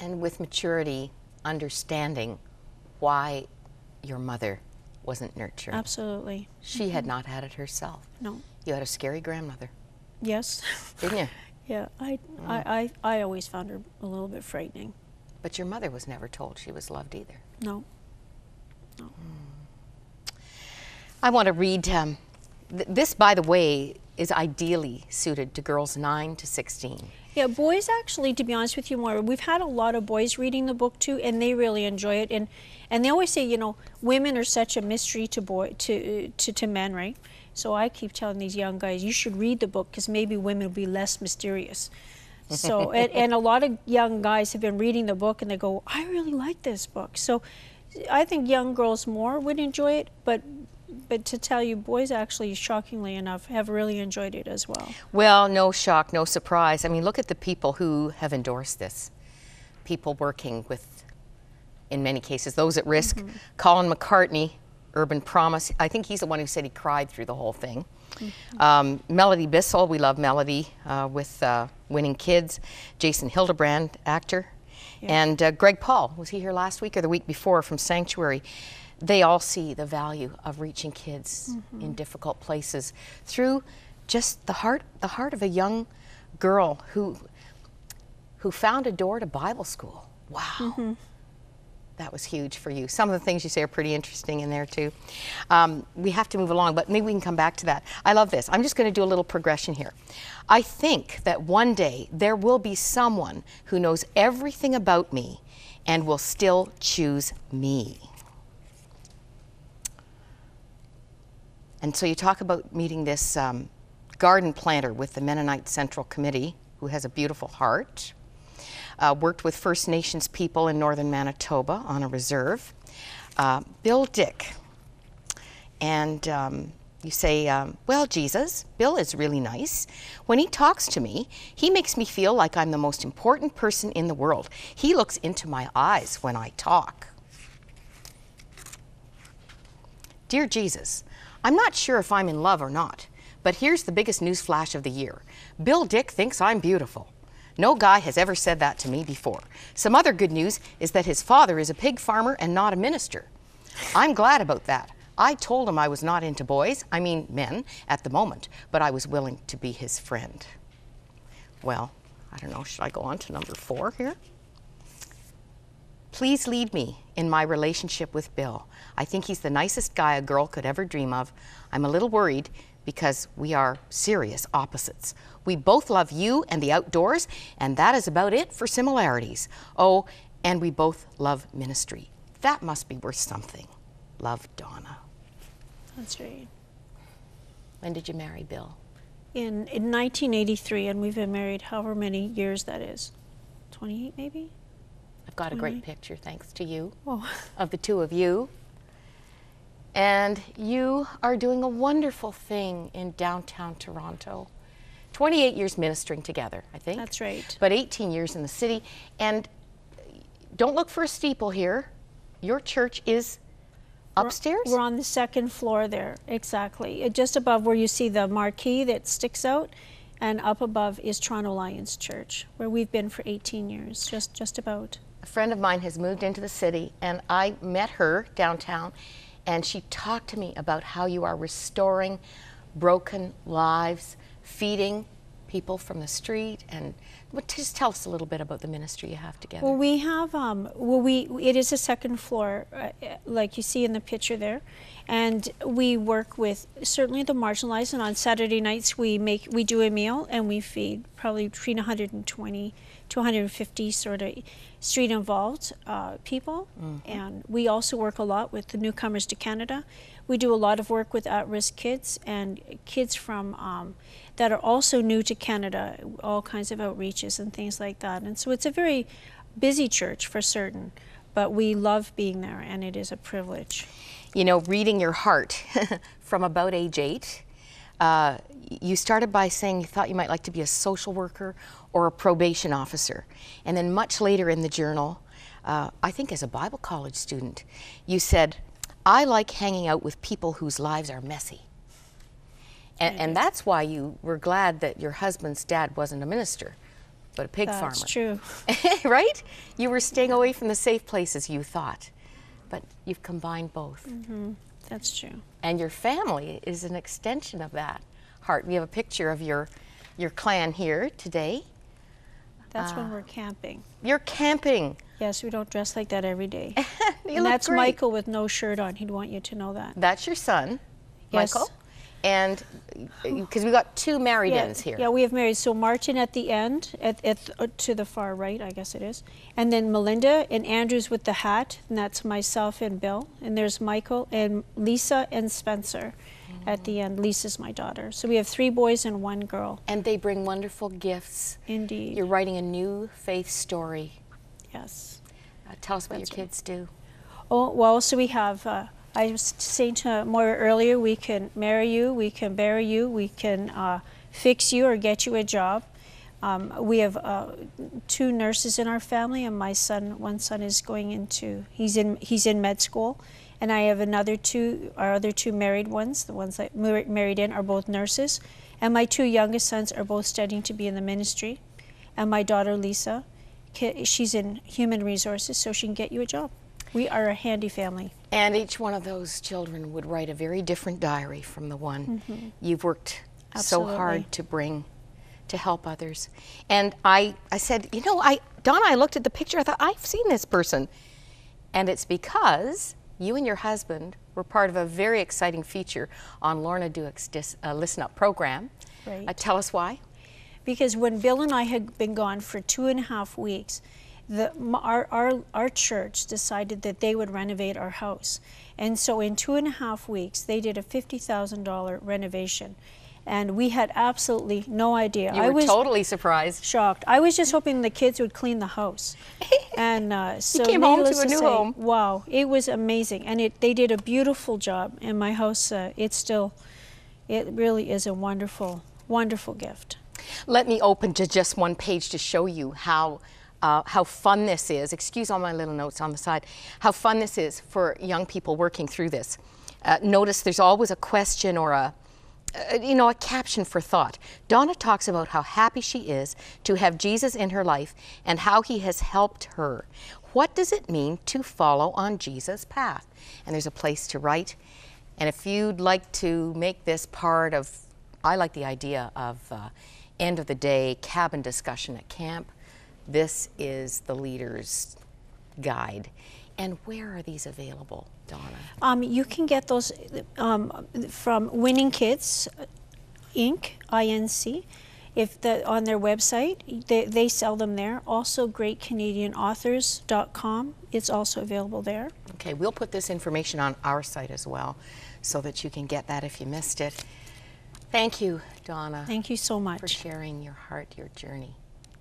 And with maturity, understanding why your mother wasn't nurturing. Absolutely. She had not had it herself. No. You had a scary grandmother. Yes. Didn't you? Yeah, I always found her a little bit frightening. But your mother was never told she was loved either. No. No. I want to read, this, by the way, is ideally suited to girls 9 to 16. Yeah, boys actually, to be honest with you, Moira, we've had a lot of boys reading the book too, and they really enjoy it. And they always say, you know, women are such a mystery to men, right? So I keep telling these young guys, you should read the book because maybe women will be less mysterious. So, and a lot of young guys have been reading the book and they go, I really like this book. So I think young girls more would enjoy it, but to tell you, boys actually, shockingly enough, have really enjoyed it as well. Well, no shock, no surprise. I mean, look at the people who have endorsed this. People working with, in many cases, those at risk. Colin McCartney, Urban Promise. I think he's the one who said he cried through the whole thing. Melody Bissell, we love Melody with Winning Kids. Jason Hildebrand, actor. Yeah. And Greg Paul, was he here last week or the week before, from Sanctuary? They all see the value of reaching kids in difficult places through just the heart of a young girl who found a door to Bible school. Wow. That was huge for you. Some of the things you say are pretty interesting in there too. We have to move along, but maybe we can come back to that. I love this. I'm just going to do a little progression here. I think that one day there will be someone who knows everything about me and will still choose me. And so you talk about meeting this garden planter with the Mennonite Central Committee, who has a beautiful heart. Worked with First Nations people in northern Manitoba on a reserve. Bill Dyck. And you say, well, Jesus, Bill is really nice. When he talks to me, he makes me feel like I'm the most important person in the world. He looks into my eyes when I talk. Dear Jesus, I'm not sure if I'm in love or not, but here's the biggest news flash of the year. Bill Dyck thinks I'm beautiful. No guy has ever said that to me before. Some other good news is that his father is a pig farmer and not a minister. I'm glad about that. I told him I was not into boys, I mean men, at the moment, but I was willing to be his friend. Well, I don't know, should I go on to number 4 here? Please lead me in my relationship with Bill. I think he's the nicest guy a girl could ever dream of. I'm a little worried because we are serious opposites. We both love you and the outdoors, and that is about it for similarities. Oh, and we both love ministry. That must be worth something. Love, Donna. That's right. When did you marry Bill? In 1983, and we've been married however many years that is. 28 maybe? I've got a great picture, thanks to you, Oh. of the two of you. And you are doing a wonderful thing in downtown Toronto. 28 years ministering together, I think. That's right. But 18 years in the city. And don't look for a steeple here. Your church is upstairs? We're on the 2nd floor there, exactly. Just above where you see the marquee that sticks out, and up above is Toronto Lions Church, where we've been for 18 years, just about. A friend of mine has moved into the city, and I met her downtown, and she talked to me about how you are restoring broken lives, feeding people from the street, and just tell us a little bit about the ministry you have together. Well, we have, it is a 2nd floor, like you see in the picture there, and we work with certainly the marginalized, and on Saturday nights we do a meal, and we feed probably between 120 to 150 sort of street involved people. And we also work a lot with the newcomers to Canada. We do a lot of work with at-risk kids and kids from that are also new to Canada, all kinds of outreaches and things like that. And so it's a very busy church for certain, but we love being there, and it is a privilege. You know, reading your heart from about age 8, you started by saying you thought you might like to be a social worker or a probation officer. And then much later in the journal, I think as a Bible college student, you said, I like hanging out with people whose lives are messy. And that's why you were glad that your husband's dad wasn't a minister, but a pig farmer. That's true. Right? You were staying away from the safe places, you thought, but you've combined both. That's true. And your family is an extension of that heart. We have a picture of your clan here today. That's when we're camping. You're camping. Yes, we don't dress like that every day. You And look that's great. Michael with no shirt on. He'd want you to know that. That's your son, Yes. Michael. And because we got two married ends here. Yeah, we have married. So Martin at the end, to the far right, I guess it is. And then Melinda and Andrew's with the hat, and that's myself and Bill. And there's Michael and Lisa and Spencer at the end. Lisa's my daughter. So we have 3 boys and 1 girl. And they bring wonderful gifts. Indeed. You're writing a new faith story. Yes. Tell us what That's your kids do. Oh, well, so we have, I was saying to Moira earlier, we can marry you, we can bury you, we can fix you or get you a job. We have 2 nurses in our family, and my son, one son is going into, he's in med school. And I have our other 2 married ones, the ones that married in are both nurses. And my 2 youngest sons are both studying to be in the ministry. And my daughter, Lisa, she's in human resources, so she can get you a job. We are a handy family. And each one of those children would write a very different diary from the one you've worked so hard to bring to help others. And I said, you know, Donna, I looked at the picture, I thought, I've seen this person. And it's because you and your husband were part of a very exciting feature on Lorna Dyck's Listen Up program. Right. Tell us why. Because when Bill and I had been gone for 2.5 weeks, our church decided that they would renovate our house. And so in 2.5 weeks, they did a $50,000 renovation. And we had absolutely no idea. You were totally surprised. Shocked. I was just hoping the kids would clean the house. And so you came home to a needless new say, home. Wow, it was amazing. And they did a beautiful job. And my house, it really is a wonderful, wonderful gift. Let me open to just one page to show you how fun this is. Excuse all my little notes on the side. How fun this is for young people working through this. Notice there's always a question or a caption for thought. Donna talks about how happy she is to have Jesus in her life and how he has helped her. What does it mean to follow on Jesus' path? And there's a place to write. And if you'd like to make this part of, I like the idea of end of the day cabin discussion at camp, this is the leader's guide. And where are these available, Donna? You can get those from Winning Kids, Inc., I-N-C. On their website, they sell them there. Also, GreatCanadianAuthors.com. It's also available there. Okay, we'll put this information on our site as well so that you can get that if you missed it. Thank you, Donna. Thank you so much. For sharing your heart, your journey.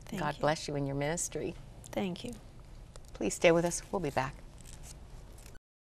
Thank God you. bless you in your ministry. Thank you. Please stay with us. We'll be back.